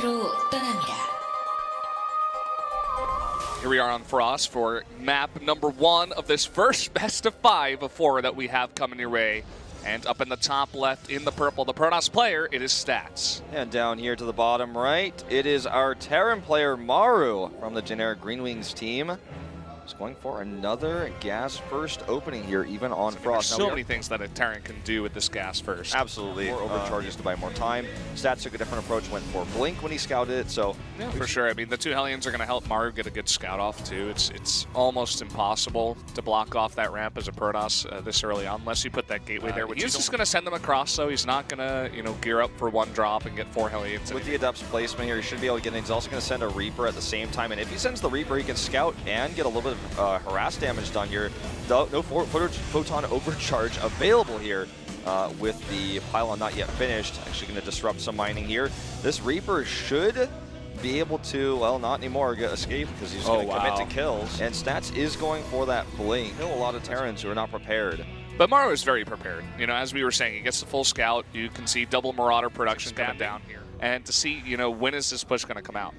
이곳으로 떠납니다. Here we are on Frost for map number 1 of this first best of 5 of 4 that we have coming your way. And up in the top left in the purple, the Protoss player, it is Stats. And down here to the bottom right, it is our Terran player Maru from the generic Green Wings team. He's going for another gas first opening here, even on Frost. There's so many things that a Terran can do with this gas first. Absolutely. More overcharges to buy more time. Stats took a different approach, went for Blink when he scouted it, so... Yeah, for sure. I mean, the 2 Hellions are going to help Maru get a good scout off, too. It's almost impossible to block off that ramp as a Protoss this early on, unless you put that gateway there. He's just going to send them across, so he's not going to, gear up for 1 drop and get 4 Hellions. With the Adept's placement here, he should be able to get in. He's also going to send a Reaper at the same time, and if he sends the Reaper, he can scout and get a little bit of harass damage done here. No photon overcharge available here with the pylon not yet finished. Actually going to disrupt some mining here. This Reaper should be able to, well, not anymore, escape because he's going to commit to kills. And Stats is going for that Blink. Kill a lot of Terrans who are not prepared. But Maru is very prepared. As we were saying, he gets the full scout. You can see double Marauder production coming down here. And to see, when is this push going to come out?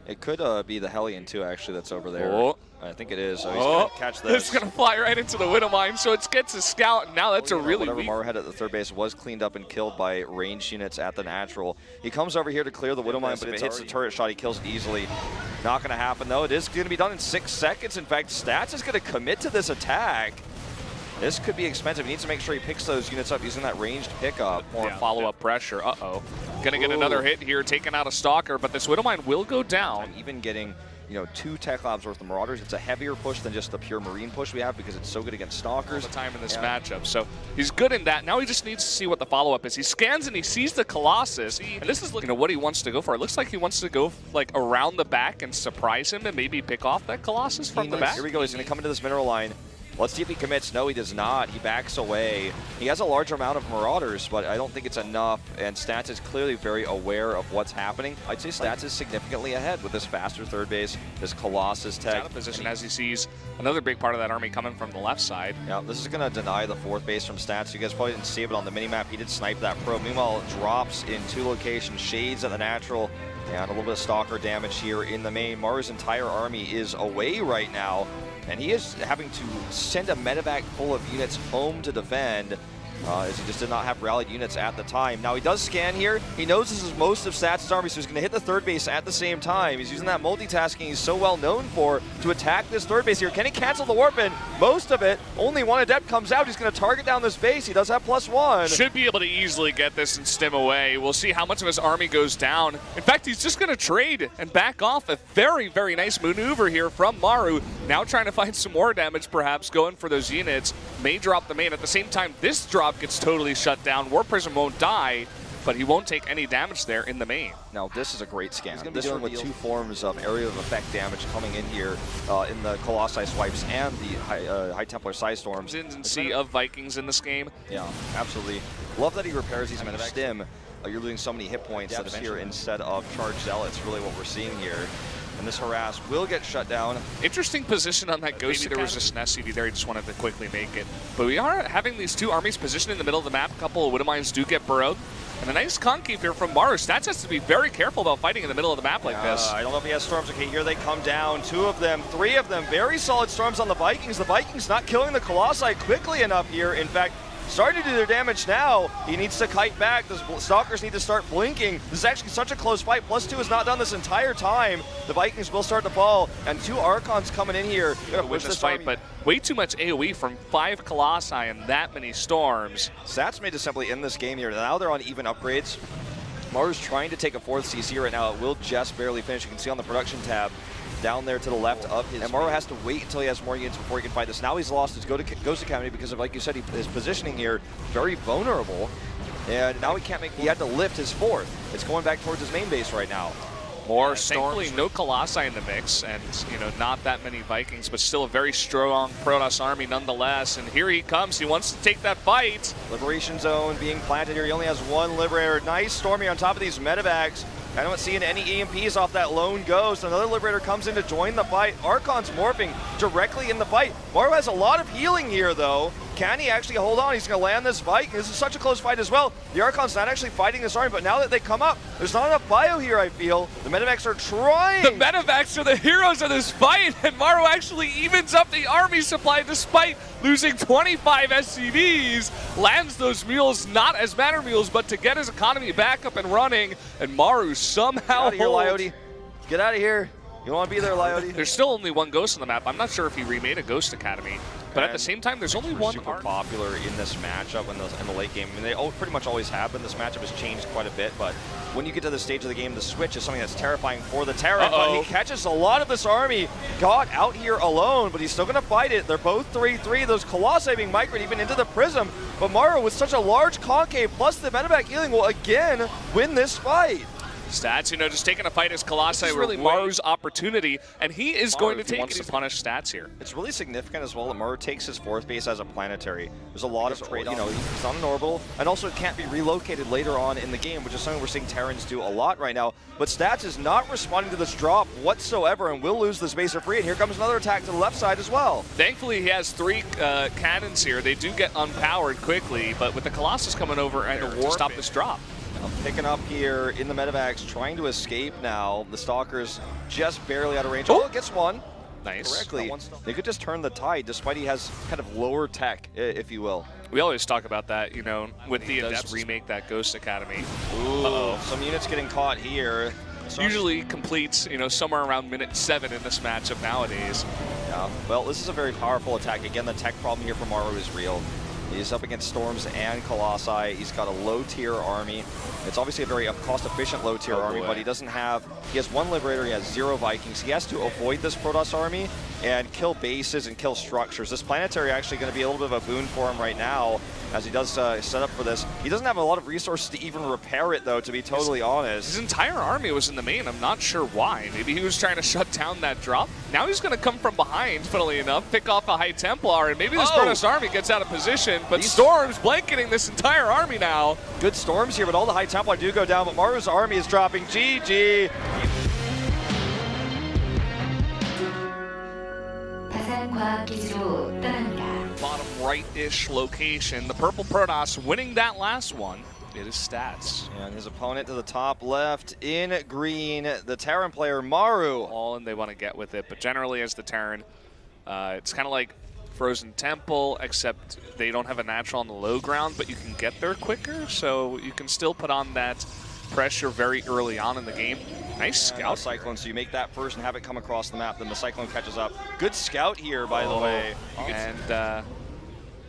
It could be the Hellion too, actually, that's over there. Oh. I think it is. So he's going to catch this. It's going to fly right into the Widow Mine, so it gets a scout, and now that's a really Whatever Maru had at the third base was cleaned up and killed by ranged units at the natural. He comes over here to clear the Widow Mine, but it hits the turret shot. He kills it easily. Not going to happen, though. It is going to be done in 6 seconds. In fact, Stats is going to commit to this attack. This could be expensive. He needs to make sure he picks those units up using that ranged pickup. More follow-up pressure. Uh-oh. Going to get another hit here, taking out a Stalker, but this Widow Mine will go down. Even getting 2 Tech Labs worth of Marauders, it's a heavier push than just the pure Marine push we have because it's so good against Stalkers. All the time in this matchup. So he's good in that. Now he just needs to see what the follow-up is. He scans and he sees the Colossus. And this is what he wants to go for. It looks like he wants to go around the back and surprise him and maybe pick off that Colossus from the back. Here we go. He's going to come into this mineral line. Let's see if he commits. No, he does not. He backs away. He has a large amount of Marauders, but I don't think it's enough, and Stats is clearly very aware of what's happening. I'd say Stats is significantly ahead with this faster third base, this Colossus tech. Out of position as he sees another big part of that army coming from the left side. Yeah, this is going to deny the 4th base from Stats. You guys probably didn't see it on the minimap. He did snipe that probe. Meanwhile, it drops in 2 locations, shades at the natural, and a little bit of Stalker damage here in the main. Maru's entire army is away right now, and he is having to send a medevac full of units home to defend, as he just did not have rallied units at the time. Now he does scan here. He knows this is most of Stats' army, so he's going to hit the third base at the same time. He's using that multitasking he's so well known for to attack this third base here. Can he cancel the warp in? Most of it. Only 1 Adept comes out. He's going to target down this base. He does have +1. Should be able to easily get this and stem away. We'll see how much of his army goes down. In fact, he's just going to trade and back off. A very, very nice maneuver here from Maru. Now trying to find some more damage, perhaps, going for those units. May drop the main. At the same time, this drop gets totally shut down. War Prism won't die, but he won't take any damage there in the main. Now, this is a great scan. He's dealing with 2 forms of area of effect damage coming in here in the Colossi swipes and the High Templar Psi Storms. Tendency of Vikings in this game. Yeah, absolutely. Love that he repairs these men of stim. You're losing so many hit points that here instead of Charged Zealots, really what we're seeing here. And this harass will get shut down. Interesting position on that Ghost. Maybe there was just an SCV there, he just wanted to quickly make it. But we are having these 2 armies positioned in the middle of the map. A couple of Widow Mines do get burrowed. And a nice concave here from Maru. Stats has to be very careful about fighting in the middle of the map like this. I don't know if he has storms. Okay, here they come down. 2 of them, 3 of them. Very solid storms on the Vikings. The Vikings not killing the Colossi quickly enough here. In fact, starting to do their damage now. He needs to kite back. The Stalkers need to start blinking. This is actually such a close fight. +2 has not done this entire time. The Vikings will start to fall, and 2 Archons coming in here. Gonna win this fight, but way too much AoE from 5 Colossi and that many storms. Stats made to simply end this game here. Now they're on even upgrades. Maru's trying to take a 4th CC right now. It will just barely finish. You can see on the production tab down there to the left of his. And Maru has to wait until he has more units before he can fight this. Now he's lost his Ghost Academy because of, like you said, his positioning here, very vulnerable. And now he can't make, he had to lift his 4th. It's going back towards his main base right now. More thankfully, no Colossi in the mix, and not that many Vikings, but still a very strong Protoss army nonetheless. And here he comes. He wants to take that fight. Liberation Zone being planted here. He only has 1 Liberator. Nice storm here on top of these medevacs. I don't see any EMPs off that lone Ghost. Another Liberator comes in to join the fight. Archon's morphing directly in the fight. Maru has a lot of healing here, though. Can he actually hold on? He's going to land this Viking. This is such a close fight as well. The Archon's not actually fighting this army, but now that they come up, there's not enough bio here, I feel. The Medivacs are trying. The Medivacs are the heroes of this fight, and Maru actually evens up the army supply despite losing 25 SCVs. Lands those mules, not as banner mules, but to get his economy back up and running, and Maru somehow Get out of here, Lyote. Get out of here. You don't want to be there, Lyote. There's still only one Ghost on the map. I'm not sure if he remade a Ghost Academy, but at the same time, there's only one. Super popular in this matchup in the late game. I mean, they pretty much always have been. This matchup has changed quite a bit, but when you get to the stage of the game, the switch is something that's terrifying for the Terran. But he catches a lot of this army. Got out here alone, but he's still going to fight it. They're both 3-3. Those Colossi being migrated even into the Prism. But Maru, with such a large concave, plus the Medivac healing, will again win this fight. Stats, just taking a fight as Colossi, really Maru's opportunity, and he is going to take it. He wants to punish Stats here. It's really significant as well that Maru takes his 4th base as a planetary. There's a lot of trade, he's on an orbital, and also it can't be relocated later on in the game, which is something we're seeing Terrans do a lot right now. But Stats is not responding to this drop whatsoever and will lose this base for free, and here comes another attack to the left side as well. Thankfully, he has 3 cannons here. They do get unpowered quickly, but with the Colossus coming over to stop this drop. Picking up here in the Medivacs, trying to escape now. The Stalkers just barely out of range. Oh, gets one. Nice. Correctly. They could just turn the tide, despite he has kind of lower tech, if you will. We always talk about that, with the Adepts remake that Ghost Academy. Ooh, some units getting caught here. Usually completes, somewhere around minute 7 in this matchup nowadays. Yeah, well, this is a very powerful attack. Again, the tech problem here for Maru is real. He's up against Storms and Colossi. He's got a low-tier army. It's obviously a very cost-efficient low-tier army, but he has 1 Liberator, he has 0 Vikings. He has to avoid this Protoss army and kill bases and kill structures. This planetary actually going to be a little bit of a boon for him right now as he does set up for this. He doesn't have a lot of resources to even repair it, though, to be totally honest. His entire army was in the main. I'm not sure why. Maybe he was trying to shut down that drop. Now he's going to come from behind, funnily enough, pick off a High Templar, and maybe this Protoss army gets out of position, but Storms blanketing this entire army now. Good Storms here, but all the High Templar do go down, but Maru's army is dropping. GG. Bottom right-ish location. The purple Protoss winning that last one. It is Stats. And his opponent to the top left in green, the Terran player, Maru. All in they want to get with it, but generally as the Terran, it's kind of like Frozen Temple, except they don't have a natural on the low ground, but you can get there quicker, so you can still put on that pressure very early on in the game. Nice scout. Cyclone, so you make that first and have it come across the map, then the Cyclone catches up. Good scout here, by the way. And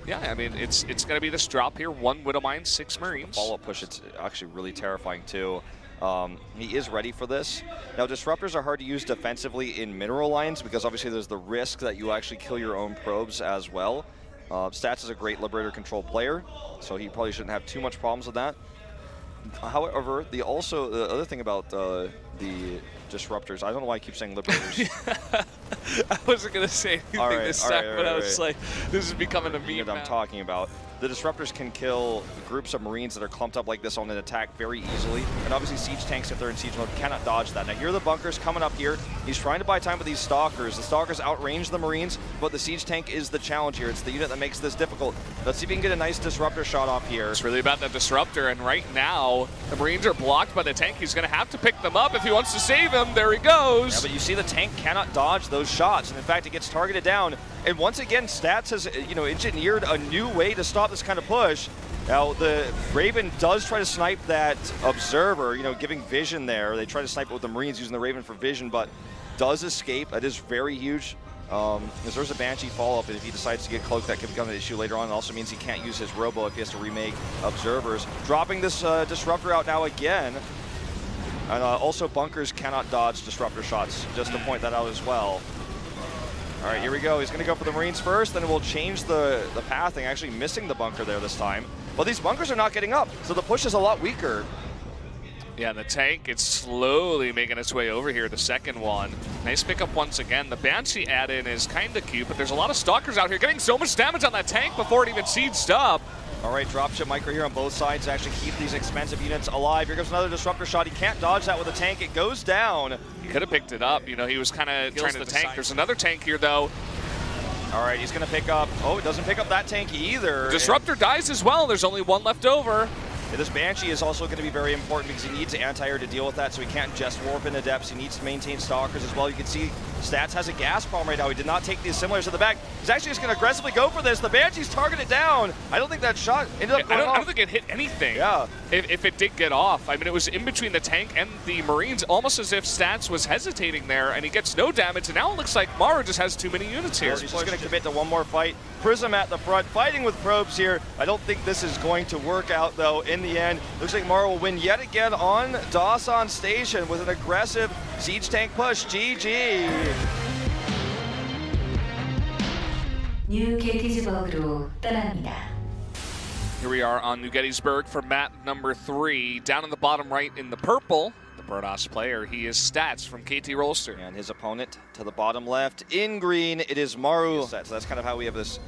yeah, I mean, it's going to be this drop here. 1 Widowmine, 6 Marines. Follow-up push, it's actually really terrifying too. He is ready for this. Now, Disruptors are hard to use defensively in mineral lines because obviously there's the risk that you actually kill your own probes as well. Stats is a great Liberator control player, so he probably shouldn't have too much problems with that. However, the other thing about the Disruptors, I don't know why I keep saying Liberators. I wasn't going to say anything this time, but I was like, this is becoming a meme I'm talking about. The Disruptors can kill groups of Marines that are clumped up like this on an attack very easily. And obviously siege tanks, if they're in siege mode, cannot dodge that. Now here are the bunkers coming up here. He's trying to buy time with these Stalkers. The Stalkers outrange the Marines, but the siege tank is the challenge here. It's the unit that makes this difficult. Let's see if we can get a nice Disruptor shot off here. It's really about the Disruptor, and right now, the Marines are blocked by the tank. He's going to have to pick them up if he wants to save them. There he goes. Yeah, but you see the tank cannot dodge those shots, and in fact, it gets targeted down. And once again, Stats has engineered a new way to stop this kind of push. Now, the Raven does try to snipe that Observer, giving vision there. They try to snipe it with the Marines using the Raven for vision, but does escape. That is very huge. There's a Banshee follow-up, and if he decides to get cloaked, that could become an issue later on. It also means he can't use his Robo if he has to remake Observers. Dropping this Disruptor out now again. And also, bunkers cannot dodge Disruptor shots, just to point that out as well. All right, here we go. He's going to go for the Marines first, then we'll change the pathing, actually missing the bunker there this time. But these bunkers are not getting up, so the push is a lot weaker. Yeah, the tank is slowly making its way over here, the second one. Nice pickup once again. The Banshee add-in is kind of cute, but there's a lot of Stalkers out here getting so much damage on that tank before it even sieged up. All right, dropship micro here on both sides to actually keep these expensive units alive. Here goes another Disruptor shot. He can't dodge that with a tank. It goes down. He could have picked it up. He was kind of trying to tank. There's another tank here, though. All right, he's going to pick up. Oh, it doesn't pick up that tank either. Disruptor dies as well. There's only one left over. Yeah, this Banshee is also going to be very important because he needs anti-air to deal with that, so he can't just warp into depths. He needs to maintain Stalkers as well. You can see Stats has a gas bomb right now. He did not take the assimilators to the back. He's actually just going to aggressively go for this. The Banshee's targeted down. I don't think that shot ended up going off. I don't think it hit anything. Yeah. If it did get off. I mean, it was in between the tank and the Marines, almost as if Stats was hesitating there, and he gets no damage, and now it looks like Maru just has too many units here. He's just going to commit to one more fight. Prism at the front, fighting with probes here. I don't think this is going to work out, though, in the end. Looks like Maru will win yet again on Dawson Station with an aggressive siege tank push. GG. 뉴 게티즈버그로 떠납니다. Here we are on New Gettysburg for map number 3. Down in the bottom right in the purple, the Protoss player, he is Stats from KT Rolster. And his opponent to the bottom left in green, it is Maru. So that's kind of how we have this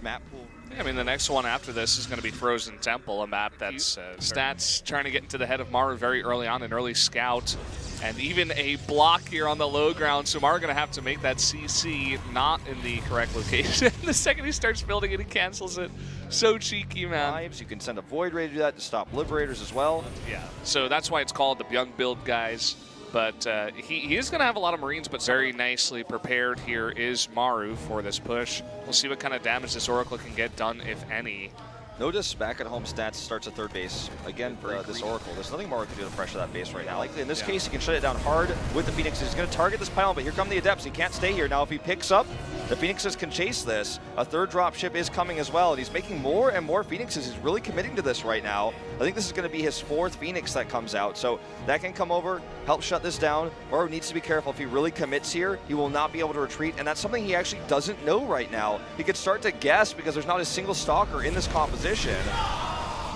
map pool. Yeah, I mean, the next one after this is going to be Frozen Temple, a map that's Stats trying to get into the head of Maru very early on, an early scout. And even a block here on the low ground, so Maru going to have to make that CC not in the correct location. The second he starts building it, he cancels it. So cheeky, man. You can send a Void Ray to do that to stop Liberators as well. Yeah, so that's why it's called the Young Build guys. But he is going to have a lot of Marines, but very nicely prepared here is Maru for this push. We'll see what kind of damage this Oracle can get done, if any. Notice back at home Stats starts at third base. Again, for this Oracle, there's nothing Maru can do to pressure that base right now. Likely in this case, he can shut it down hard with the Phoenixes. He's going to target this pylon, but here come the Adepts. He can't stay here. Now, if he picks up, the Phoenixes can chase this. A third drop ship is coming as well, and he's making more and more Phoenixes. He's really committing to this right now. I think this is going to be his 4th Phoenix that comes out, so that can come over, help shut this down. Maru needs to be careful. If he really commits here, he will not be able to retreat, and that's something he actually doesn't know right now. He could start to guess because there's not a single Stalker in this composition.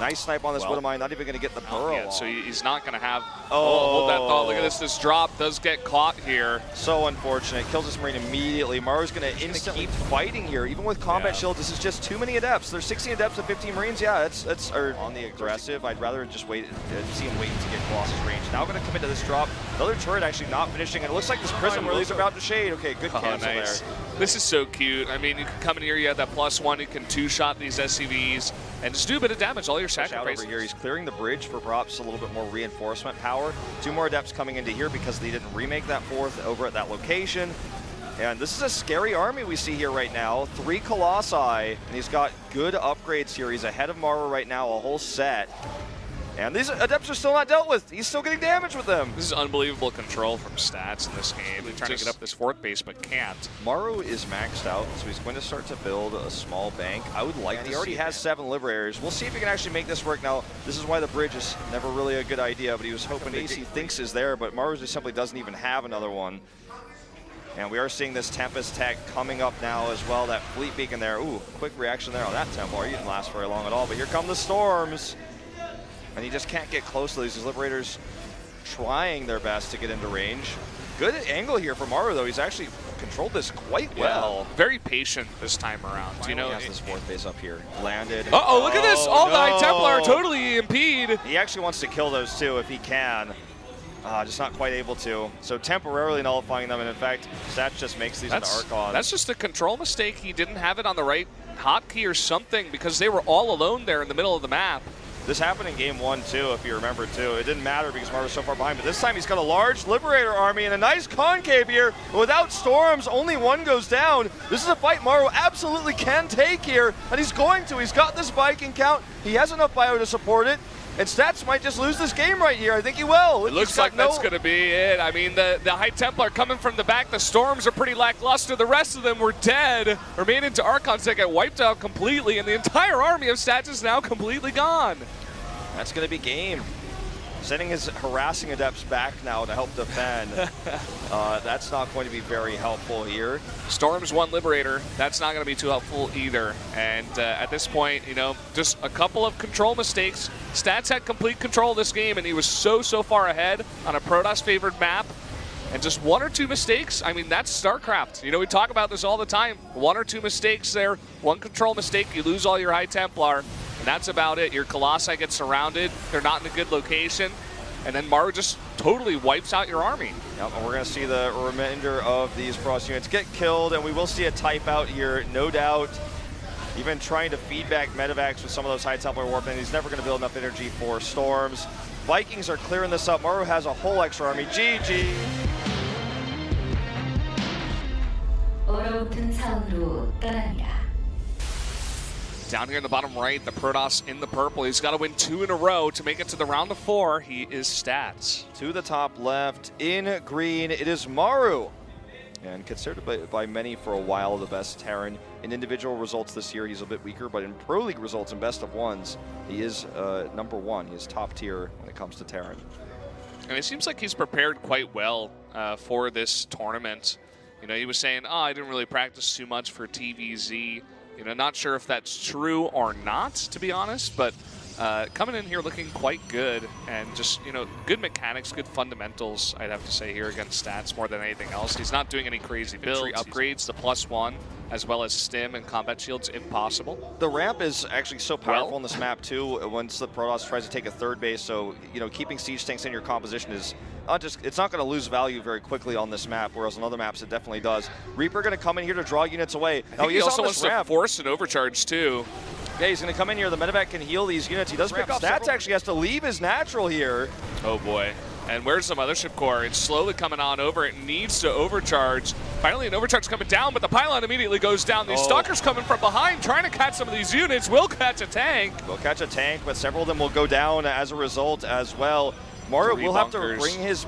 Nice snipe on this Widowmine, not even going to get the burrow. Yeah, so he's not going to have... hold that thought. Look at this. This drop does get caught here. So unfortunate. Kills this Marine immediately. Maru's going to instantly keep fighting here. Even with combat shield, this is just too many Adepts. There's 16 Adepts and 15 Marines. Yeah, it's on the aggressive. I'd rather just wait, see him wait to get Colossus range. Now going to commit to this drop. Another turret actually not finishing. And it looks like this Prism really is about to shade. Okay, good cancel there. This is so cute. I mean, you can come in here, you have that +1, you can two-shot these SCVs and just do a bit of damage, all your sacrifices. Over here, he's clearing the bridge for perhaps a little bit more reinforcement power. 2 more Adepts coming into here because they didn't remake that 4th over at that location. And this is a scary army we see here right now. 3 Colossi, and he's got good upgrades here. He's ahead of Maru right now, a whole set. And these Adepts are still not dealt with. He's still getting damage with them. This is unbelievable control from Stats in this game. He's trying to get up this 4th base, but can't. Maru is maxed out, so he's going to start to build a small bank. I would like to he already has 7 Liberators. We'll see if he can actually make this work. Now, this is why the bridge is never really a good idea, but he was hoping he thinks is there, but Maru just simply doesn't even have another one. And we are seeing this Tempest tech coming up now as well. That Fleet Beacon there. Ooh, quick reaction there on that Templar. He didn't last very long at all, but here come the Storms. And he just can't get close to these Liberators trying their best to get into range. Good angle here for Maru, though. He's actually controlled this quite well. Very patient this time around. You know, he has this 4th base up here. Landed. Uh-oh, look at this. All the Templar totally impede. He actually wants to kill those too if he can. Just not quite able to. So temporarily nullifying them, and in fact, Stats just makes these into Archons. That's just a control mistake. He didn't have it on the right hotkey or something because they were all alone there in the middle of the map. This happened in game 1 too, if you remember too. It didn't matter because Maru was so far behind, but this time he's got a large Liberator army and a nice concave here. Without Storms, only 1 goes down. This is a fight Maru absolutely can take here, and he's going to. He's got this Viking count. He has enough bio to support it. And Stats might just lose this game right here. I think he will. It looks like that's going to be it. I mean, the High Templar coming from the back. The Storms are pretty lackluster. The rest of them were dead or made into Archons that get wiped out completely. And the entire army of Stats is now completely gone. That's going to be game. Sending his harassing Adepts back now to help defend. That's not going to be very helpful here. Storm's 1 Liberator. That's not going to be too helpful either. And at this point, you know, just a couple of control mistakes. Stats had complete control of this game, and he was so far ahead on a Protoss-favored map. And just 1 or 2 mistakes, I mean, that's Starcraft. You know, we talk about this all the time. 1 or 2 mistakes there, 1 control mistake, you lose all your High Templar. And that's about it. Your Colossi get surrounded. They're not in a good location. and then Maru just totally wipes out your army. Yep, and we're going to see the remainder of these Frost units get killed, and we will see a type out here, no doubt. Even trying to feedback medevacs with some of those high Templar warping, he's never going to build enough energy for storms. Vikings are clearing this up. Maru has a whole extra army. GG. 얼어붙은 상으로 떠납니다. Down here in the bottom right, the Protoss in the purple. He's got to win 2 in a row to make it to the round of 4. He is stats. To the top left, in green, it is Maru. And considered by many for a while the best Terran. In individual results this year, he's a bit weaker, but in Pro League results and best of ones, he is number 1. He is top tier when it comes to Terran. And it seems like he's prepared quite well for this tournament. You know, he was saying, oh, I didn't really practice too much for TVZ. You know, not sure if that's true or not, to be honest, but coming in here looking quite good and just, you know, good mechanics, good fundamentals, I'd have to say here against stats more than anything else. He's not doing any crazy builds, upgrades, the +1, as well as stim and combat shields if possible. The ramp is actually so powerful on this map too, once the Protoss tries to take a third base, so, you know, keeping siege tanks in your composition is it's not going to lose value very quickly on this map, whereas on other maps it definitely does. Reaper going to come in here to draw units away. Now he also wants to force an overcharge too. Yeah, he's going to come in here. The medevac can heal these units. He does pick up stats. Actually has to leave his natural here. Oh boy. And where's the Mothership Core? It's slowly coming on over. It needs to overcharge. Finally, an overcharge coming down, but the pylon immediately goes down. These Stalkers coming from behind, trying to catch some of these units. Will catch a tank. Will catch a tank, but several of them will go down as a result as well. Maru will have to bring his,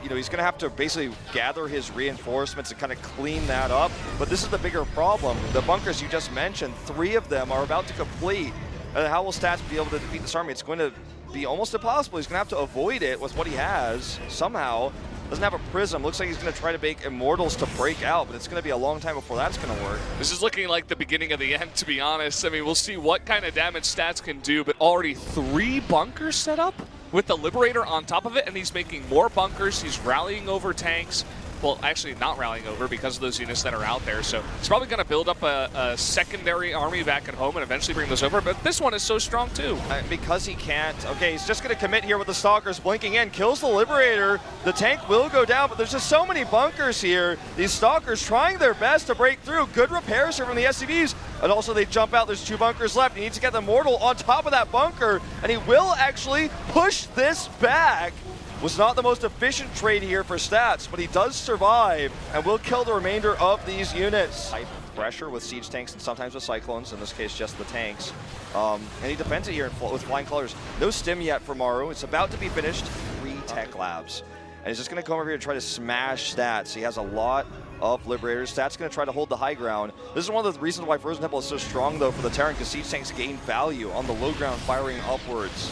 you know, he's going to have to basically gather his reinforcements and kind of clean that up. But this is the bigger problem. The bunkers you just mentioned, 3 of them are about to complete. And how will Stats be able to defeat this army? It's going to be almost impossible. He's going to have to avoid it with what he has somehow. Doesn't have a prism. Looks like he's going to try to make Immortals to break out, but it's going to be a long time before that's going to work. This is looking like the beginning of the end, to be honest. I mean, we'll see what kind of damage Stats can do, but already 3 bunkers set up with the Liberator on top of it, and he's making more bunkers. He's rallying over tanks. Well, actually not rallying over because of those units that are out there. So he's probably going to build up a secondary army back at home and eventually bring those over. But this one is so strong too. Because he can't. Okay, he's just going to commit here with the Stalkers blinking in. Kills the Liberator. The tank will go down, but there's just so many bunkers here. These Stalkers trying their best to break through. Good repairs here from the SCVs. And also they jump out. There's 2 bunkers left. He needs to get the Mortal on top of that bunker. And he will actually push this back. Was not the most efficient trade here for Stats, but he does survive and will kill the remainder of these units. Pressure with siege tanks and sometimes with cyclones, in this case just the tanks. And he defends it here with flying colors. No stim yet for Maru. It's about to be finished. 3 tech labs. And he's just going to come over here and try to smash Stats. He has a lot of Liberators. Stats going to try to hold the high ground. This is one of the reasons why Frozen Temple is so strong though for the Terran, because siege tanks gain value on the low ground firing upwards.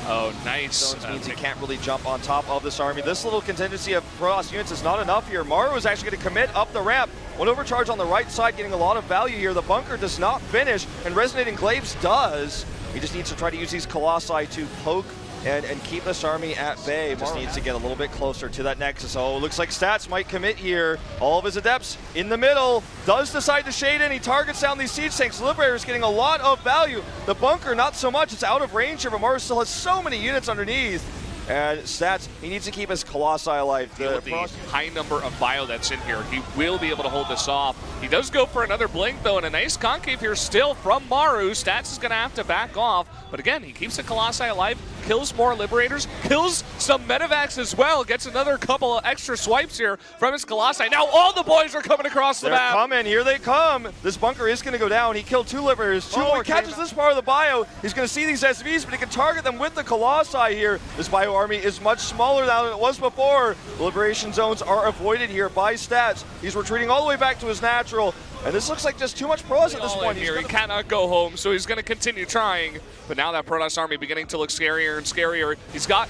Oh, nice. So it means he can't really jump on top of this army. This little contingency of Protoss units is not enough here. Maru is actually going to commit up the ramp. One overcharge on the right side, getting a lot of value here. The bunker does not finish, and Resonating Glaives does. He just needs to try to use these Colossi to poke and keep this army at bay. Just needs to get a little bit closer to that Nexus. Oh, looks like Stats might commit here. All of his Adepts in the middle. Does decide to shade in. He targets down these siege tanks. Liberator's getting a lot of value. The bunker, not so much. It's out of range here, but Maru still has so many units underneath. And Stats, he needs to keep his Colossi alive. The high number of bio that's in here, he will be able to hold this off. He does go for another blink though, and a nice concave here still from Maru. Stats is going to have to back off, but again, he keeps the Colossi alive, kills more Liberators, kills some Medevacs as well, gets another couple of extra swipes here from his Colossi. Now all the boys are coming across the map. They're coming, here they come. This bunker is going to go down. He killed 2 Liberators, 2 more. He catches this part of the bio. He's going to see these SVs, but he can target them with the Colossi here. This bio army is much smaller now than it was before. The liberation zones are avoided here by Stats. He's retreating all the way back to his natural. And this looks like just too much Protoss at this point. He cannot go home, so he's going to continue trying. But now that Protoss army beginning to look scarier and scarier. He's got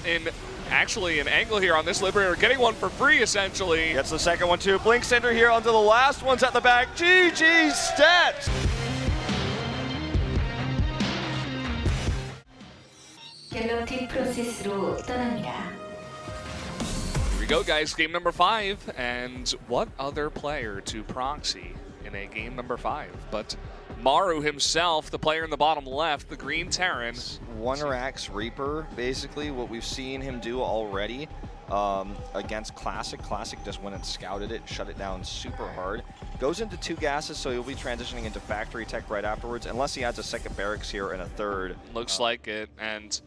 actually an angle here on this Liberator, getting one for free essentially. Gets the second one too. Blink Cinder here onto the last one's at the back. GG Stats! 갤럭틱 프로세스로 떠납니다. Here we go, guys. Game number 5. And what other player to proxy in a game number 5 but Maru himself, the player in the bottom left, the green Terran. One Rax Reaper, basically, what we've seen him do already against Classic. Classic just went and scouted it, shut it down super hard. Goes into 2 gases, so he'll be transitioning into factory tech right afterwards, unless he adds a second barracks here and a third. Looks like it, and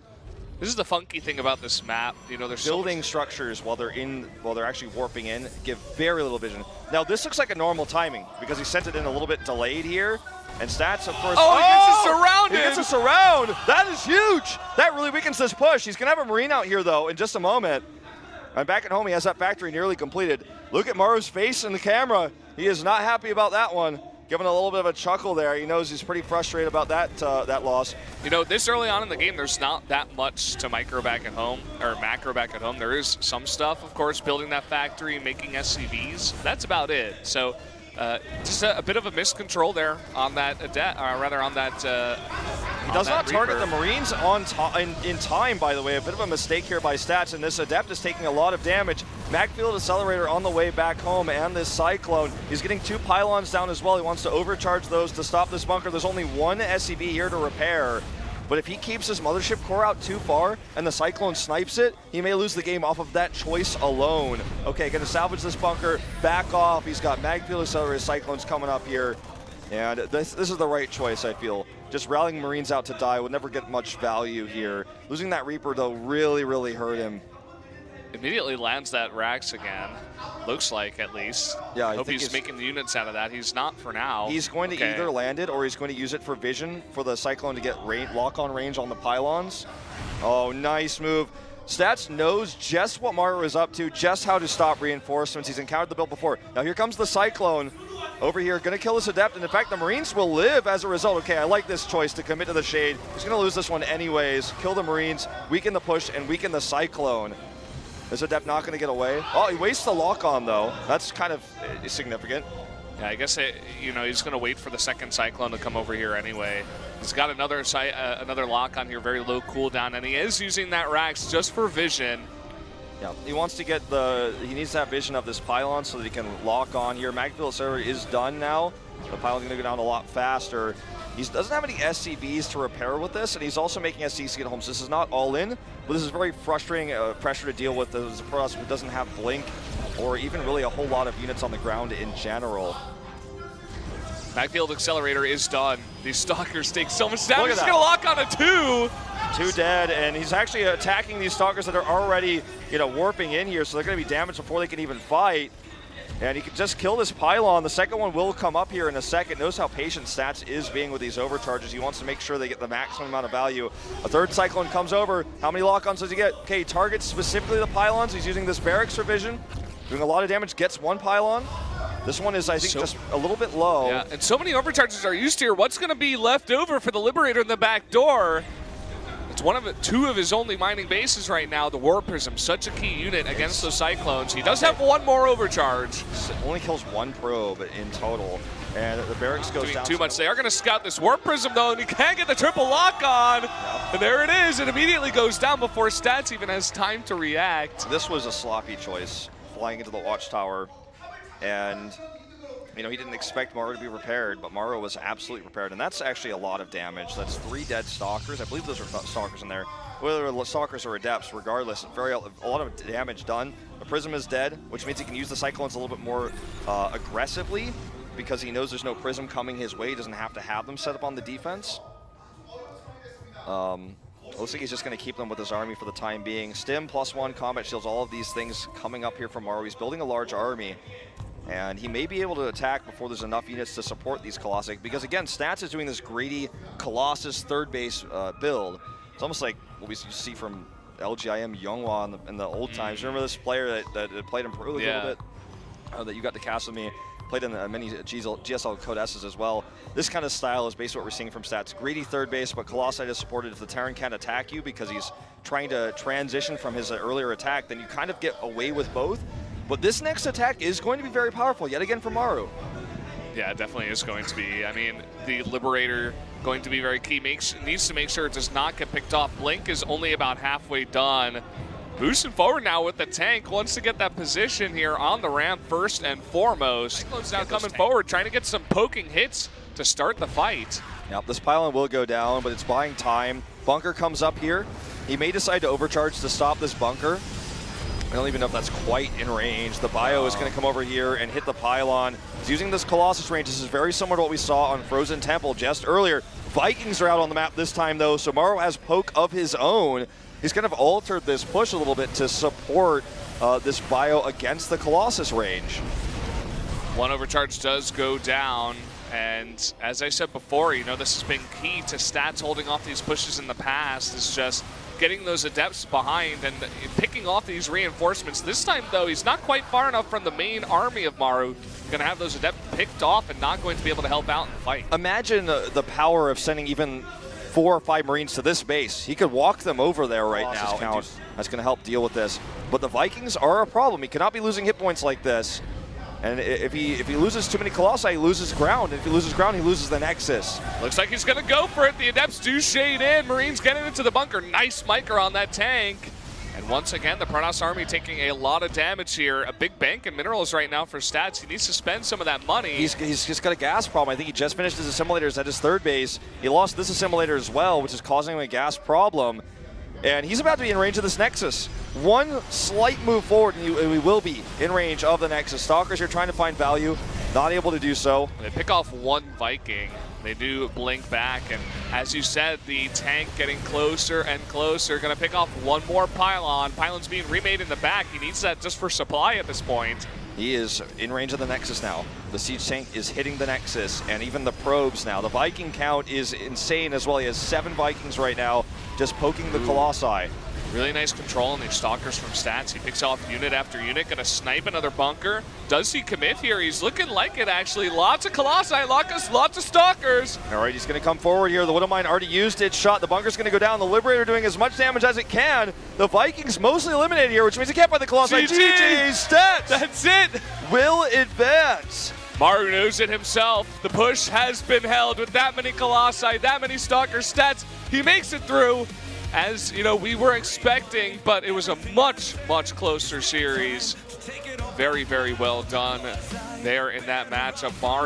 this is the funky thing about this map. You know, there's building structures while they're actually warping in give very little vision. Now this looks like a normal timing because he sent it in a little bit delayed here. And Stats, of course. Oh, he gets us surrounded! He gets us around! That is huge! That really weakens this push. He's going to have a Marine out here, though, in just a moment. And back at home, he has that factory nearly completed. Look at Maru's face in the camera. He is not happy about that one. Giving a little bit of a chuckle there. He knows he's pretty frustrated about that loss. You know, this early on in the game, there's not that much to micro back at home, or macro back at home. There is some stuff, of course, building that factory, making SCVs. That's about it. So just a bit of a miscontrol there on that he does not target the Marines in time, by the way. A bit of a mistake here by Stats, and this Adept is taking a lot of damage. Magfield Accelerator on the way back home, and this Cyclone. He's getting 2 pylons down as well. He wants to overcharge those to stop this bunker. There's only 1 SCV here to repair. But if he keeps his Mothership core out too far and the Cyclone snipes it, he may lose the game off of that choice alone. Okay, gonna salvage this bunker, back off. He's got Magfield Accelerator Cyclones coming up here. And this is the right choice, I feel. Just rallying Marines out to die will never get much value here. Losing that Reaper, though, really, really hurt him. Immediately lands that Rax again. Looks like, at least. Yeah, I hope he's making the units out of that. He's not for now. He's going to either land it or he's going to use it for vision for the Cyclone to get lock-on range on the pylons. Oh, nice move. Stats knows just what Maru is up to, just how to stop reinforcements. He's encountered the build before. Now here comes the Cyclone over here, going to kill this Adept, and in fact the Marines will live as a result. Okay, I like this choice to commit to the Shade. He's going to lose this one anyways. Kill the Marines, weaken the push, and weaken the Cyclone. Is Adept not going to get away? Oh, he wastes the lock-on, though. That's kind of significant. Yeah, I guess you know, he's going to wait for the second Cyclone to come over here anyway. He's got another lock on here, very low cooldown, and he is using that Rax just for vision. Yeah, he wants to get he needs to have vision of this pylon so that he can lock on here. Magfield server is done now. The pylon's going to go down a lot faster. He doesn't have any SCVs to repair with this, and he's also making SCVs to get home. So this is not all in, but this is very frustrating pressure to deal with as a Protoss who doesn't have Blink or even really a whole lot of units on the ground in general. Magfield Accelerator is done. These Stalkers take so much damage. He's that. going to lock on a 2. 2 dead, and he's actually attacking these Stalkers that are already, you know, warping in here, so they're going to be damaged before they can even fight. And he can just kill this pylon. The second one will come up here in a second. Notice how patient Stats is being with these overcharges. He wants to make sure they get the maximum amount of value. A third Cyclone comes over. How many lock-ons does he get? Okay, he targets specifically the pylons. He's using this barracks for vision. Doing a lot of damage, gets 1 pylon. This one is, I think, just a little bit low. Yeah, and so many overcharges are used here. What's going to be left over for the Liberator in the back door? It's two of his only mining bases right now. The War Prism, such a key unit against those Cyclones. He does have 1 more overcharge. Only kills 1 probe in total, and the barracks goes down. Too much. They are going to scout this War Prism, though, and he can't get the triple lock on. Yep. And there it is. It immediately goes down before Stats even has time to react. This was a sloppy choice, flying into the Watchtower, and you know, he didn't expect Maru to be repaired, but Maru was absolutely prepared, and that's actually a lot of damage. That's 3 dead Stalkers. I believe those are Stalkers in there. Whether they're Stalkers or Adepts, regardless, a lot of damage done. The Prism is dead, which means he can use the Cyclones a little bit more aggressively because he knows there's no Prism coming his way. He doesn't have to have them set up on the defense. Looks like he's just going to keep them with his army for the time being. Stim, +1, combat shields, all of these things coming up here from Maru. He's building a large army. And he may be able to attack before there's enough units to support these Colossi. Because again, Stats is doing this greedy Colossus third base build. It's almost like what we see from LGIM Younghwa in the old times. Remember this player that played in Pro League a little bit? That you got to cast with me. Played in many GSL Code S's as well. This kind of style is basically what we're seeing from Stats. Greedy third base, but Colossi is supported. If the Terran can't attack you because he's trying to transition from his earlier attack, then you kind of get away with both. But this next attack is going to be very powerful, yet again for Maru. Yeah, it definitely is going to be. I mean, the Liberator going to be very key. Needs to make sure it does not get picked off. Blink is only about halfway done. Boosting forward now with the tank. Wants to get that position here on the ramp first and foremost. Cyclone's now coming forward, trying to get some poking hits to start the fight. Yep, this pylon will go down, but it's buying time. Bunker comes up here. He may decide to overcharge to stop this bunker. I don't even know if that's quite in range. The bio is going to come over here and hit the pylon. He's using this Colossus range. This is very similar to what we saw on Frozen Temple just earlier. Vikings are out on the map this time, though, so Maru has poke of his own. He's kind of altered this push a little bit to support this bio against the Colossus range. One overcharge does go down, and as I said before, you know, this has been key to Stats holding off these pushes in the past, is just getting those adepts behind and picking off these reinforcements. This time, though, he's not quite far enough from the main army of Maru. Going to have those adepts picked off and not going to be able to help out in the fight. Imagine the power of sending even 4 or 5 Marines to this base. He could walk them over there right now. That's going to help deal with this. But the Vikings are a problem. He cannot be losing hit points like this. And if he loses too many Colossi, he loses ground. And if he loses ground, he loses the Nexus. Looks like he's going to go for it. The Adepts do shade in. Marines getting into the bunker. Nice micro on that tank. And once again, the Protoss army taking a lot of damage here. A big bank in minerals right now for Stats. He needs to spend some of that money. He's just got a gas problem. I think he just finished his assimilators at his 3rd base. He lost this assimilator as well, which is causing him a gas problem. And he's about to be in range of this Nexus. One slight move forward, and we will be in range of the Nexus. Stalkers are trying to find value, not able to do so. They pick off one Viking. They do blink back, and as you said, the tank getting closer and closer. Going to pick off one more pylon. Pylon's being remade in the back. He needs that just for supply at this point. He is in range of the Nexus now. The siege tank is hitting the Nexus, and even the probes now. The Viking count is insane as well. He has 7 Vikings right now, just poking the Colossi. Really nice control on these Stalkers from Stats. He picks off unit after unit, gonna snipe another bunker. Does he commit here? He's looking like it, actually. Lots of Colossi, lots of Stalkers. All right, he's gonna come forward here. The Widow Mine already used its shot. The bunker's gonna go down. The Liberator doing as much damage as it can. The Vikings mostly eliminated here, which means he can't find the Colossi. GG, Stats! That's it! Will advance. Maru knows it himself. The push has been held with that many Colossi, that many Stalker Stats. He makes it through, as you know, we were expecting, but it was a much closer series. Very well done there in that matchup. Maru